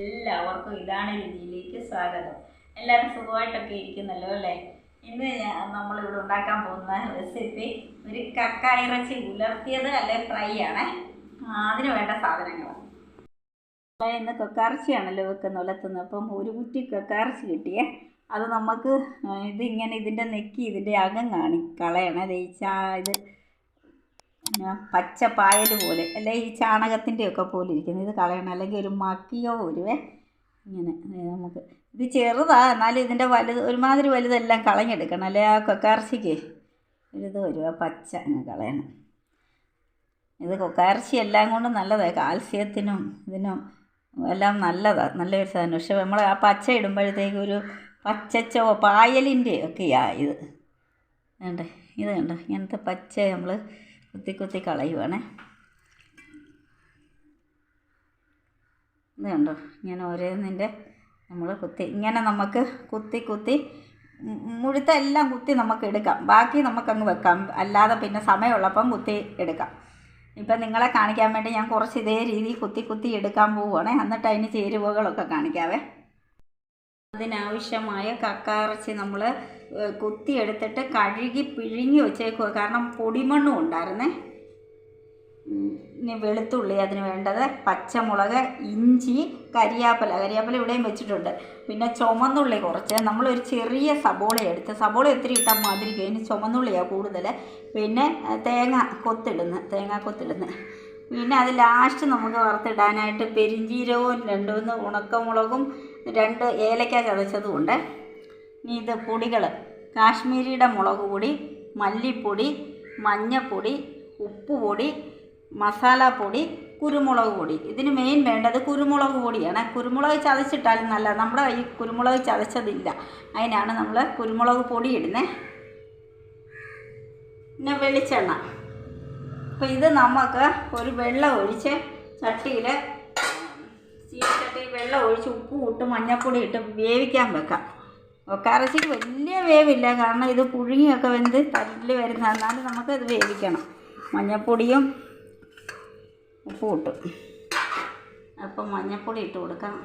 എല്ലാവർക്കും ഇതാണ് രുചിയിലേക്ക് സ്വാഗതം. എല്ലാവരും സുഖമായിട്ടൊക്കെ ഇരിക്കുന്നല്ലോ അല്ലേ? ഇന്ന് നമ്മളിവിടെ ഉണ്ടാക്കാൻ പോകുന്ന റെസിപ്പി ഒരു കക്ക ഇറച്ചി ഉലർത്തിയത് അല്ലെ ഫ്രൈ ആണ്. അതിന് വേണ്ട സാധനങ്ങൾ ഇന്ന് കക്കയിറച്ചിയാണല്ലോ വെക്കുന്ന ഉലർത്തുന്നത്. അപ്പം ഒരു കുറ്റി കക്കയിറച്ചി കിട്ടിയേ. അത് നമുക്ക് ഇതിങ്ങനെ ഇതിൻ്റെ നെക്കി ഇതിൻ്റെ അകം കളയണം. ഇത് പച്ച പായൽ പോലെ അല്ലെ ഈ ചാണകത്തിൻ്റെയൊക്കെ പോലെ ഇരിക്കുന്നത് ഇത് കളയണം. അല്ലെങ്കിൽ ഒരു മക്കിയോ വരുവേ. ഇങ്ങനെ നമുക്ക് ഇത് ചെറുതാ, എന്നാലും ഇതിൻ്റെ ഒരുമാതിരി വലുതെല്ലാം കളഞ്ഞെടുക്കണം. അല്ലെ ആ കൊക്കയിറച്ചിക്ക് ഒരിത് വരും. ആ പച്ച അങ്ങ് കളയണം. ഇത് കൊക്കയിറച്ചി എല്ലാം കൊണ്ടും നല്ലതാണ്, കാൽസ്യത്തിനും ഇതിനും എല്ലാം നല്ലതാണ്, നല്ലൊരു സാധനം. പക്ഷെ നമ്മൾ ആ പച്ച ഇടുമ്പോഴത്തേക്ക് ഒരു പച്ചച്ചോ പായലിൻ്റെ ഒക്കെയാണ് ഇത്. ഇത് കണ്ടോ ഇങ്ങനത്തെ പച്ച നമ്മൾ കുത്തി കളയുവാണേ. ഇത് കണ്ടോ ഇങ്ങനെ ഓരോന്നിൻ്റെ നമ്മൾ ഇങ്ങനെ നമുക്ക് കുത്തി മുഴുത്ത എല്ലാം കുത്തി നമുക്ക് എടുക്കാം. ബാക്കി നമുക്കങ്ങ് വെക്കാം, അല്ലാതെ പിന്നെ സമയമുള്ളപ്പം കുത്തി എടുക്കാം. ഇപ്പം നിങ്ങളെ കാണിക്കാൻ വേണ്ടി ഞാൻ കുറച്ച് ഇതേ രീതിയിൽ കുത്തി എടുക്കാൻ പോവുകയാണേ. എന്നിട്ട് അതിന് ചേരുവകളൊക്കെ കാണിക്കാവേ. അതിനാവശ്യമായ കക്കയിറച്ചി നമ്മൾ കുത്തിയെടുത്തിട്ട് കഴുകി പിഴിഞ്ഞ് വെച്ചേക്കുക. കാരണം പൊടിമണ്ണും ഉണ്ടായിരുന്നേ. ഇനി വെളുത്തുള്ളി അതിന് വേണ്ടത്, പച്ചമുളക്, ഇഞ്ചി, കരിയാപ്പല ഇവിടെയും വെച്ചിട്ടുണ്ട്. പിന്നെ ചുമന്നുള്ളി കുറച്ച്, നമ്മളൊരു ചെറിയ സബോള എടുത്ത്, സബോള ഒത്തിരി ഇട്ടാൽ മാതിരിക്കും, ഇനി ചുമന്നുള്ളിയാണ് കൂടുതൽ. പിന്നെ തേങ്ങാക്കൊത്തിടുന്നു. പിന്നെ അത് ലാസ്റ്റ് നമുക്ക് വറുത്തിടാനായിട്ട് പെരിഞ്ചീരകവും 2 ഉണക്കമുളകും 2 ഏലക്ക ചതച്ചതും ഉണ്ട്. ഇനി ഇത് പൊടികൾ: കാശ്മീരിയുടെ മുളക് പൊടി, മല്ലിപ്പൊടി, മഞ്ഞൾപ്പൊടി, ഉപ്പുപൊടി, മസാലപ്പൊടി, കുരുമുളക് പൊടി. ഇതിന് മെയിൻ വേണ്ടത് കുരുമുളക് പൊടിയാണ്. കുരുമുളക് ചതച്ചിട്ടാലും നല്ല. നമ്മുടെ ഈ കുരുമുളക് ചതച്ചതില്ല, അതിനാണ് നമ്മൾ കുരുമുളക് പൊടി ഇടുന്നത്. പിന്നെ വെളിച്ചെണ്ണ. അപ്പോൾ ഇത് നമുക്ക് ഒരു വെള്ളം ഒഴിച്ച് ചട്ടിയിൽ വെള്ളം ഒഴിച്ച് ഉപ്പും ഇട്ട് മഞ്ഞൾപ്പൊടി ഇട്ട് വേവിക്കാൻ വെക്കാം. കക്കയിറച്ചിക്ക് വലിയ വേവില്ല, കാരണം ഇത് പുഴുങ്ങിയൊക്കെ വെന്ത് തല്ല് വരുന്ന, എന്നാലും നമുക്കത് വേവിക്കണം. മഞ്ഞൾപ്പൊടിയും ഉപ്പും ഇട്ടു. അപ്പം മഞ്ഞൾപ്പൊടി ഇട്ട് കൊടുക്കാം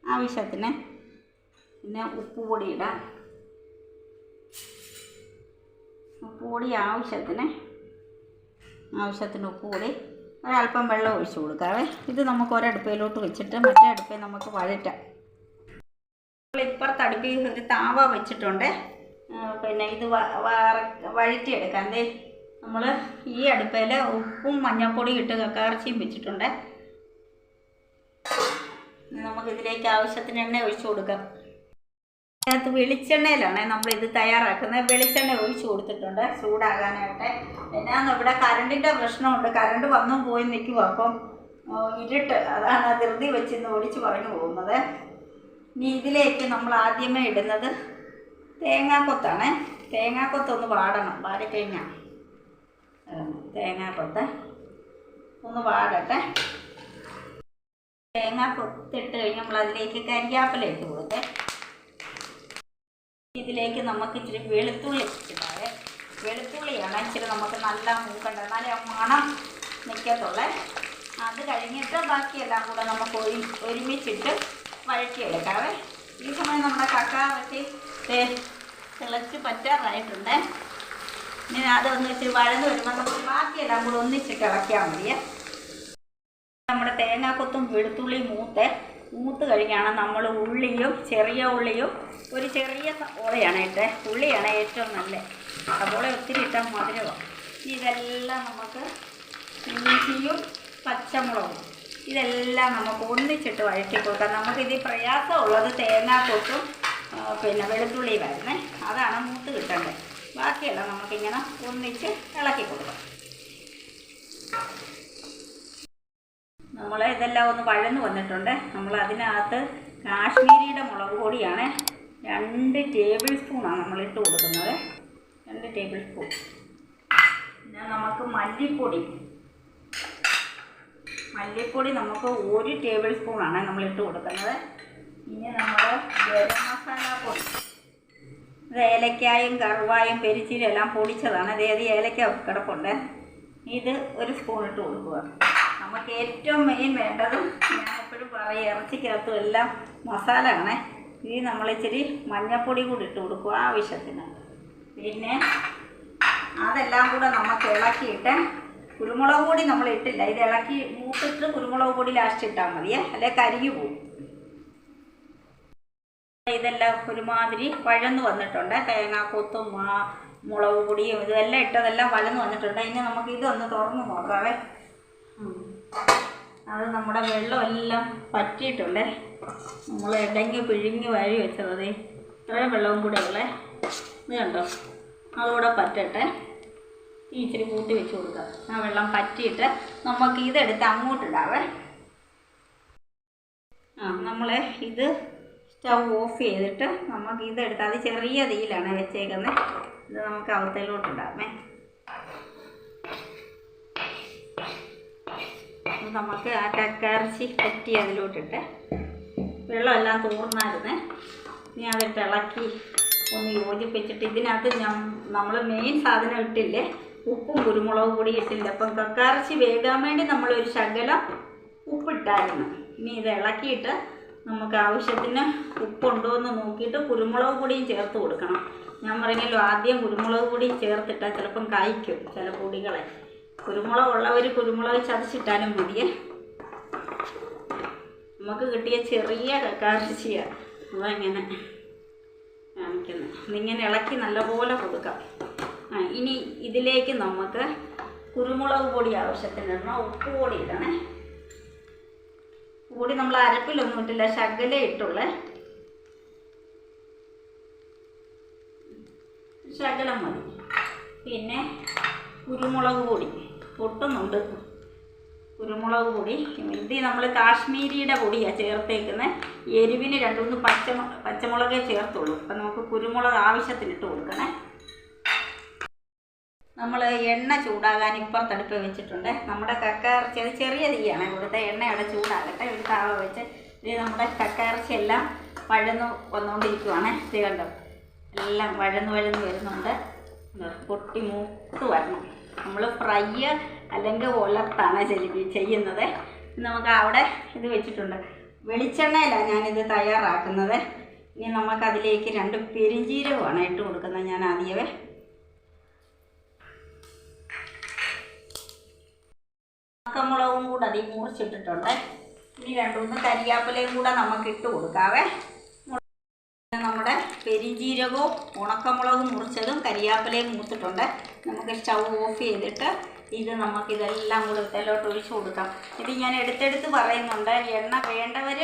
ആവശ്യത്തിന്. പിന്നെ ഉപ്പുപൊടി ഇടാം. ഉപ്പുപൊടി ആവശ്യത്തിന് ഉപ്പുപൊടി, ഒരല്പം വെള്ളം ഒഴിച്ച് കൊടുക്കാവേ. ഇത് നമുക്ക് ഒരടുപ്പയിലോട്ട് വെച്ചിട്ട് മറ്റേ അടുപ്പയിൽ നമുക്ക് വഴറ്റാം. ഇപ്പുറത്ത് അടുപ്പിൽ ഒരു താവ വെച്ചിട്ടുണ്ട്. പിന്നെ ഇത് വഴറ്റിയെടുക്കാം. നമ്മൾ ഈ അടുപ്പയിൽ ഉപ്പും മഞ്ഞൾപ്പൊടിയും ഇട്ട് കക്കയിറച്ചിയും വെച്ചിട്ടുണ്ട്. നമുക്കിതിലേക്ക് ആവശ്യത്തിന് എണ്ണ ഒഴിച്ചു കൊടുക്കാം. അതിനകത്ത് വെളിച്ചെണ്ണയിലാണ് നമ്മളിത് തയ്യാറാക്കുന്നത്. വെളിച്ചെണ്ണ ഒഴിച്ച് കൊടുത്തിട്ടുണ്ട് ചൂടാകാനായിട്ട്. പിന്നെ ഇവിടെ കറണ്ടിൻ്റെ പ്രശ്നമുണ്ട്, കറണ്ട് വന്നും പോയി നിൽക്കും. അപ്പം ഇരുട്ട്, അതാണ് ധൃതി വെച്ചിന്ന് ഓടിച്ച് പറഞ്ഞു പോകുന്നത്. ഇനി ഇതിലേക്ക് നമ്മൾ ആദ്യമേ ഇടുന്നത് തേങ്ങാക്കൊത്താണ്. തേങ്ങാക്കൊത്തൊന്ന് വാടിക്കഴിഞ്ഞാൽ തേങ്ങാക്കൊത്ത് ഒന്ന് വാടട്ടെ. തേങ്ങാക്കൊത്തിട്ട് കഴിഞ്ഞ് നമ്മൾ അതിലേക്ക് കരിയാപ്പല ഇട്ട് കൊടുത്തേ. ഇതിലേക്ക് നമുക്ക് ഇച്ചിരി വെളുത്തുള്ളി ഇടാവേ. വെളുത്തുള്ളിയാണ് ഇച്ചിരി നമുക്ക് നല്ല മൂക്കണ്ട, എന്നാലേ ആ മണം നിൽക്കത്തുള്ളേ. അത് കഴിഞ്ഞിട്ട് ബാക്കിയെല്ലാം കൂടെ നമുക്ക് ഒരുമിച്ചിട്ട് വഴറ്റിയെടുക്കാവേ. ഈ സമയം നമ്മുടെ കക്കയിറച്ചി തിളച്ച് പറ്റാറായിട്ടുണ്ട്. ഇനി അതൊന്ന് ഇച്ചിരി വഴന്ന് വരുമ്പോൾ നമുക്ക് ബാക്കിയെല്ലാം കൂടെ ഒന്നിച്ചിട്ട് ഇളക്കിയാൽ മതിയേ. നമ്മുടെ തേങ്ങാക്കൊത്തും വെളുത്തുള്ളിയും മൂത്ത് കഴിഞ്ഞാണ് നമ്മൾ ചെറിയ ഉള്ളിയും ഒരു ചെറിയ സവോളയാണ് ഇട്ട്. ഉള്ളിയാണ് ഏറ്റവും നല്ല. സവോള ഒത്തിരി ഇട്ടാൽ മധുരമാണ്. ഇതെല്ലാം നമുക്ക് ഇഞ്ചിയും പച്ചമുളകും ഇതെല്ലാം നമുക്ക് ഒന്നിച്ചിട്ട് വഴറ്റി കൊടുക്കാം. നമുക്കിത് പ്രയാസമുള്ളത് തേങ്ങാക്കൊത്തും പിന്നെ വെളുത്തുള്ളിയുമായിരുന്നേ, അതാണ് മൂത്ത് കിട്ടേണ്ടത്. ബാക്കിയെല്ലാം നമുക്കിങ്ങനെ ഒന്നിച്ച് ഇളക്കി കൊടുക്കാം. നമ്മൾ ഇതെല്ലാം ഒന്ന് വഴന്ന് വന്നിട്ടുണ്ട്. നമ്മൾ അതിനകത്ത് കാശ്മീരിയുടെ മുളക് പൊടിയാണ് 2 ടേബിൾ സ്പൂണാണ് നമ്മളിട്ട് കൊടുക്കുന്നത്. 2 ടേബിൾ സ്പൂൺ. പിന്നെ നമുക്ക് മല്ലിപ്പൊടി നമുക്ക് 1 ടേബിൾ സ്പൂണാണ് നമ്മളിട്ട് കൊടുക്കുന്നത്. ഇനി നമ്മൾ ഗരം മസാല പൊടി, ഇത് ഏലക്കായും കറുവായും പെരിഞ്ചീരകം എല്ലാം പൊടിച്ചതാണ്. ഏലക്ക കിടപ്പുണ്ട്. ഇത് 1 സ്പൂൺ ഇട്ട് കൊടുക്കുക. നമുക്ക് ഏറ്റവും മെയിൻ വേണ്ടത് ഞാൻ എപ്പോഴും പറയും ഇറച്ചിക്കകത്തും എല്ലാം മസാല ആണേ. ഇനി നമ്മളിച്ചിരി മഞ്ഞൾപ്പൊടി കൂടി ഇട്ട് കൊടുക്കുക ആവശ്യത്തിന്. പിന്നെ അതെല്ലാം കൂടെ നമുക്ക് ഇളക്കിയിട്ട് കുരുമുളക് പൊടി നമ്മൾ ഇട്ടില്ല, ഇത് ഇളക്കി മൂത്തിട്ട് കുരുമുളക് പൊടി ലാസ്റ്റ് ഇട്ടാൽ മതിയേ, അല്ലെ കരിഞ്ഞു പോകും. ഇതെല്ലാം ഒരുമാതിരി വഴന്ന് വന്നിട്ടുണ്ട്. തേങ്ങാക്കൊത്തും മുളക് പൊടിയും ഇതെല്ലാം ഇട്ടതെല്ലാം വഴന്ന് വന്നിട്ടുണ്ട്. ഇനി നമുക്ക് ഇതൊന്ന് തുറന്ന് നോക്കാവേ. അത് നമ്മുടെ വെള്ളമെല്ലാം പറ്റിയിട്ടുണ്ട്. നമ്മൾ ഇടങ്ങി പിഴിഞ്ഞ് വാരി വെച്ചത് ഇത്രയും വെള്ളവും കൂടെ ഉള്ളേ. ഇത് കണ്ടോ, അതുകൂടെ പറ്റട്ടെ. ഇച്ചിരി കൂട്ടി വെച്ച് കൊടുക്കാം. ആ വെള്ളം പറ്റിയിട്ട് നമുക്ക് ഇതെടുത്ത് അങ്ങോട്ടിടാവേ. നമ്മൾ ഇത് സ്റ്റൗ ഓഫ് ചെയ്തിട്ട് നമുക്ക് ഇതെടുത്ത്, അത് ചെറിയ തീയിലാണ് വെച്ചേക്കുന്നത്, ഇത് നമുക്ക് അവത്തയിലോട്ടിടാമേ. നമുക്ക് ആ കക്കയിറച്ചി പറ്റി അതിലോട്ടിട്ട് വെള്ളമെല്ലാം തോർന്നായിരുന്നേ. ഇനി അതിട്ട് ഇളക്കി ഒന്ന് യോജിപ്പിച്ചിട്ട് ഇതിനകത്ത് നമ്മൾ മെയിൻ സാധനം ഇട്ടില്ലേ, ഉപ്പും കുരുമുളക് പൊടി ഇട്ടില്ല. അപ്പം കക്കയിറച്ചി വേകാൻ വേണ്ടി നമ്മളൊരു ശകലം ഉപ്പിട്ടായിരുന്നു. ഇനി ഇത് ഇളക്കിയിട്ട് നമുക്ക് ആവശ്യത്തിന് ഉപ്പുണ്ടോ എന്ന് നോക്കിയിട്ട് കുരുമുളക് പൊടിയും ചേർത്ത് കൊടുക്കണം. ഞാൻ പറഞ്ഞല്ലോ ആദ്യം കുരുമുളക് പൊടി ചേർത്തിട്ടാൽ ചിലപ്പം കായ്ക്കും ചില പൊടികളെ. കുരുമുളക് ഉള്ളവർ കുരുമുളക് ചതച്ചിട്ടാലും മതിയേ. നമുക്ക് കിട്ടിയ ചെറിയ കക്കയിറച്ചിയാണ് അതങ്ങനെ കാണിക്കുന്നത്. ഇതിങ്ങനെ ഇളക്കി നല്ലപോലെ കൊടുക്കാം. ഇനി ഇതിലേക്ക് നമുക്ക് കുരുമുളക് പൊടി ആവശ്യത്തിന് ഇടണം, ഉപ്പ് പൊടി ഇടണേ. പൊടി നമ്മൾ അരപ്പിലൊന്നും ഇട്ടില്ല, ശകലേ ഇട്ടുള്ളേ, ശകലം മതി. പിന്നെ കുരുമുളക് പൊടി പൊട്ടുന്നുണ്ട്, കുരുമുളക് പൊടി. ഇത് നമ്മൾ കാശ്മീരിയുടെ പൊടിയാണ് ചേർത്തേക്കുന്നത്. എരിവിന് 2-3 പച്ചമുളകേ ചേർത്തുള്ളൂ. അപ്പം നമുക്ക് കുരുമുളക് ആവശ്യത്തിനിട്ട് കൊടുക്കണേ. നമ്മൾ എണ്ണ ചൂടാകാൻ ഇപ്പുറത്തടുപ്പ് വെച്ചിട്ടുണ്ട്. നമ്മുടെ കക്കയിറച്ചി അത് ചെറിയ തീയാണ് കൊടുത്ത എണ്ണ അവിടെ ചൂടാകട്ടെ. ഒരു താവ വെച്ച് ഇത് നമ്മുടെ കക്കയിറച്ചി എല്ലാം വഴന്ന് വന്നുകൊണ്ടിരിക്കുവാണ്. ഇത് കണ്ടോ, എല്ലാം വഴന്ന് വരുന്നുണ്ട്. പൊട്ടി മൂത്ത് വരണം. നമ്മൾ ഫ്രൈ അല്ലെങ്കിൽ ഉലർത്താണ് ചെയ്യുന്നത്. നമുക്ക് അവിടെ ഇത് വെച്ചിട്ടുണ്ട്, വെളിച്ചെണ്ണയിലാണ് ഞാനിത് തയ്യാറാക്കുന്നത്. ഇനി നമുക്കതിലേക്ക് 2 പെരിഞ്ജീരകമാണ് ഇട്ട് കൊടുക്കുന്നത്. ഞാൻ ആദ്യമേ ഉണക്കമുളകും കൂടെ അതിൽ മുറിച്ചിട്ടിട്ടുണ്ട്. ഇനി 2-3 കരിയാപ്പിലയും കൂടെ നമുക്ക് ഇട്ട് കൊടുക്കാവേ. നമ്മുടെ പെരിഞ്ജീരകവും ഉണക്കമുളകും മുറിച്ചതും കരിയാപ്പിലയും മൂത്തിട്ടുണ്ട്. നമുക്ക് സ്റ്റൗ ഓഫ് ചെയ്തിട്ട് ഇത് നമുക്കിതെല്ലാം കൂടെ ഇതിലോട്ട് ഒഴിച്ച് കൊടുക്കാം. ഇത് ഞാൻ എടുത്തെടുത്ത് പറയുന്നുണ്ട്. എണ്ണ വേണ്ടവർ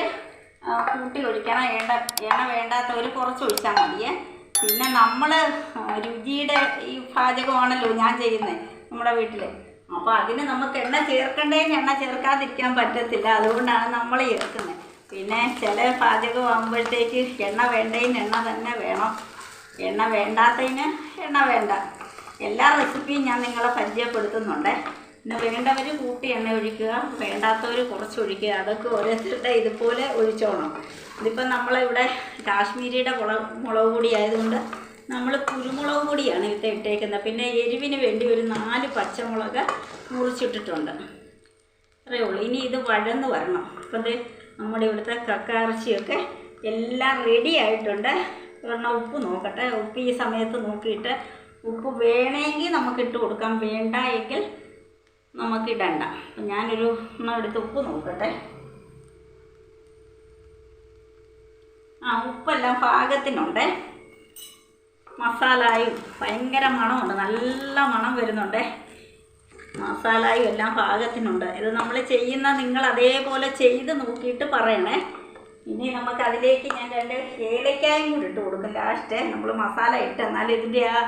കൂട്ടി ഒഴിക്കണം, എണ്ണ വേണ്ടാത്തവർ കുറച്ച് ഒഴിച്ചാൽ മതിയേ. പിന്നെ നമ്മൾ രുചിയുടെ ഈ പാചകമാണല്ലോ ഞാൻ ചെയ്യുന്നത് നമ്മുടെ വീട്ടിൽ. അപ്പോൾ അതിന് നമുക്ക് എണ്ണ ചേർക്കേണ്ടതിന് എണ്ണ ചേർക്കാതിരിക്കാൻ പറ്റത്തില്ല, അതുകൊണ്ടാണ് നമ്മൾ ചേർക്കുന്നത്. പിന്നെ ചില പാചകമാകുമ്പോഴത്തേക്ക് എണ്ണ വേണ്ടതിന് എണ്ണ തന്നെ വേണം, എണ്ണ വേണ്ടാത്തതിന് എണ്ണ വേണ്ട. എല്ലാ റെസിപ്പിയും ഞാൻ നിങ്ങളെ പരിചയപ്പെടുത്തുന്നുണ്ട്. പിന്നെ വേണ്ടവർ കൂട്ടി എണ്ണ ഒഴിക്കുക, വേണ്ടാത്തവർ കുറച്ച് ഒഴിക്കുക. അതൊക്കെ ഓരോരുത്തരുടെ ഇതുപോലെ ഒഴിച്ചോണം. ഇതിപ്പം നമ്മളിവിടെ കാശ്മീരിയുടെ മുളക് പൊടി ആയതുകൊണ്ട് നമ്മൾ കുരുമുളക് പൊടിയാണ് ഇത് ഇട്ടേക്കുന്നത്. പിന്നെ എരിവിന് വേണ്ടി ഒരു 4 പച്ചമുളക് മുറിച്ചിട്ടിട്ടുണ്ട്. അത്രയേ ഉള്ളൂ. ഇനി ഇത് വഴന്ന് വരണം. അപ്പം ഇത് നമ്മുടെ ഇവിടുത്തെ കക്കയിറച്ചിയൊക്കെ എല്ലാം റെഡി ആയിട്ടുണ്ട്. ഒരെണ്ണം ഉപ്പ് നോക്കട്ടെ. ഉപ്പ് ഈ സമയത്ത് നോക്കിയിട്ട് ഉപ്പ് വേണമെങ്കിൽ നമുക്ക് ഇട്ട് കൊടുക്കാം, വേണ്ട എങ്കിൽ നമുക്കിടണ്ട. അപ്പം ഞാനൊരു എടുത്ത് ഉപ്പ് നോക്കട്ടെ. ഉപ്പെല്ലാം പാകത്തിനുണ്ട്. മസാലയും ഭയങ്കര മണമുണ്ട്, നല്ല മണം വരുന്നുണ്ട്. മസാലയും എല്ലാം പാകത്തിനുണ്ട്. ഇത് നമ്മൾ ചെയ്യുന്ന നിങ്ങൾ അതേപോലെ ചെയ്ത് നോക്കിയിട്ട് പറയണേ. ഇനി നമുക്ക് അതിലേക്ക് ഞാൻ 2 ഏലക്കായും കൂടി ഇട്ട് കൊടുക്കും ലാസ്റ്റ്. നമ്മൾ മസാല ഇട്ട് എന്നാൽ ഇതിൻ്റെ ആ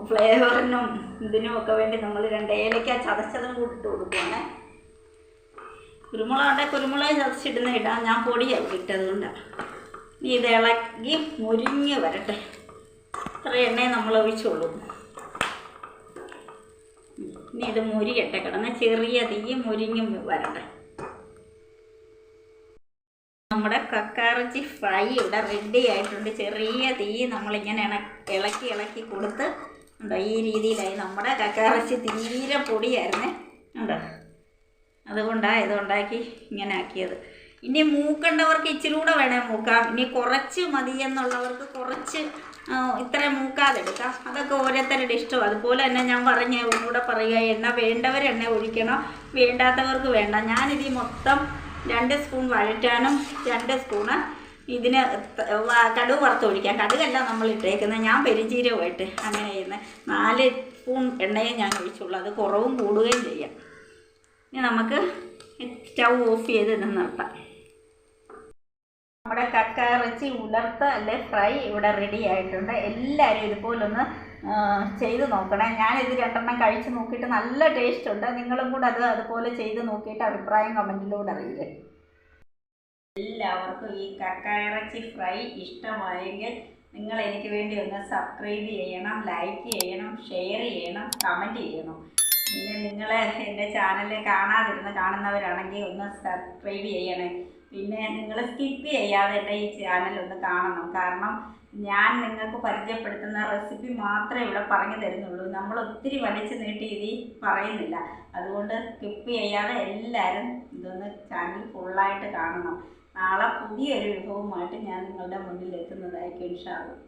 ഫ്ലേവറിനും ഇതിനും ഒക്കെ വേണ്ടി നമ്മൾ 2 ഏലക്ക ചതച്ചതും കൂടി ഇട്ട് കൊടുക്കുകയാണ്. കുരുമുളക് ചതച്ചിടുന്ന ഇടാം, ഞാൻ പൊടിയാണ് ഇട്ടതുകൊണ്ടാണ്. ഇനി ഇത് ഇളക്കി മുരിഞ്ഞ് വരട്ടെ. ഇത്ര എണ്ണയെ നമ്മൾ ഒഴിച്ചുള്ളൂ. ഇനി ഇത് മുരിയട്ടെ, കിടന്ന് ചെറിയ തീ മുരിഞ്ഞ് വരട്ടെ. നമ്മുടെ കക്കയിറച്ചി ഫ്രൈ ഇവിടെ റെഡി ആയിട്ടുണ്ട്. ചെറിയ തീ നമ്മളിങ്ങനെ ഇളക്കി കൊടുത്ത് ഉണ്ടോ, ഈ രീതിയിലായി. നമ്മുടെ കക്കയിറച്ചി തീരെ പൊടിയായിരുന്നേ, ഉണ്ടോ, അതുകൊണ്ടാണ് ഇതുണ്ടാക്കി ഇങ്ങനെ ആക്കിയത്. ഇനി മൂക്കണ്ടവർക്ക് ഇച്ചിരി കൂടെ വേണേൽ മൂക്കാം. ഇനി കുറച്ച് മതി എന്നുള്ളവർക്ക് കുറച്ച് ഇത്രയും മൂക്കാതെ എടുക്കാം. അതൊക്കെ ഓരോരുത്തരുടെ ഇഷ്ടം. അതുപോലെ തന്നെ ഞാൻ ഒന്നുകൂടെ പറയുക, എണ്ണ വേണ്ടവർ എണ്ണ ഒഴിക്കണം, വേണ്ടാത്തവർക്ക് വേണ്ട. ഞാനിത് മൊത്തം 2 സ്പൂൺ വഴറ്റാനും 2 സ്പൂണ് ഇതിന് കടുക് വറുത്തൊഴിക്കാം. കടുകല്ല നമ്മൾ ഇട്ടേക്കുന്നത്, ഞാൻ പെരുംജീരകമായിട്ട് അങ്ങനെ ചെയ്യുന്നത്. 4 സ്പൂൺ എണ്ണയെ ഞാൻ ഒഴിച്ചുള്ളൂ. അത് കുറവും കൂടുകയും ചെയ്യാം. ഇനി നമുക്ക് സ്റ്റൗ ഓഫ് ചെയ്ത് ഇത് നിർത്താം. നമ്മുടെ കക്ക ഇറച്ചി ഉലർത്ത അല്ലെ ഫ്രൈ ഇവിടെ റെഡി ആയിട്ടുണ്ട്. എല്ലാവരും ഇതുപോലൊന്ന് ചെയ്ത് നോക്കണേ. ഞാനിത് 2 എണ്ണം കഴിച്ച് നോക്കിയിട്ട് നല്ല ടേസ്റ്റ് ഉണ്ട്. നിങ്ങളും കൂടെ അതുപോലെ ചെയ്ത് നോക്കിയിട്ട് അഭിപ്രായം കമൻറ്റിലൂടെ അറിയില്ലേ. എല്ലാവർക്കും ഈ കക്ക ഇറച്ചി ഫ്രൈ ഇഷ്ടമായെങ്കിൽ നിങ്ങൾ എനിക്ക് വേണ്ടി ഒന്ന് സബ്സ്ക്രൈബ് ചെയ്യണം, ലൈക്ക് ചെയ്യണം, ഷെയർ ചെയ്യണം, കമൻറ്റ് ചെയ്യണം. പിന്നെ നിങ്ങൾ എൻ്റെ ചാനൽ കാണുന്നവരാണെങ്കിൽ ഒന്ന് സബ്സ്ക്രൈബ് ചെയ്യണേ. പിന്നെ നിങ്ങൾ സ്കിപ്പ് ചെയ്യാതെ എൻ്റെ ഈ ചാനൽ ഒന്ന് കാണണം. കാരണം ഞാൻ നിങ്ങൾക്ക് പരിചയപ്പെടുത്തുന്ന റെസിപ്പി മാത്രമേ ഇവിടെ പറഞ്ഞു തരുന്നുള്ളൂ. നമ്മൾ ഒത്തിരി വലിച്ചു നീട്ടി ഇത് പറയുന്നില്ല. അതുകൊണ്ട് സ്കിപ്പ് ചെയ്യാതെ എല്ലാവരും ഇതൊന്ന് ചാനൽ ഫുള്ളായിട്ട് കാണണം. നാളെ പുതിയൊരു വിഭവമായിട്ട് ഞാൻ നിങ്ങളുടെ മുന്നിൽ എത്തുന്നതായിരിക്കും ഇൻഷാ അല്ലാഹ്.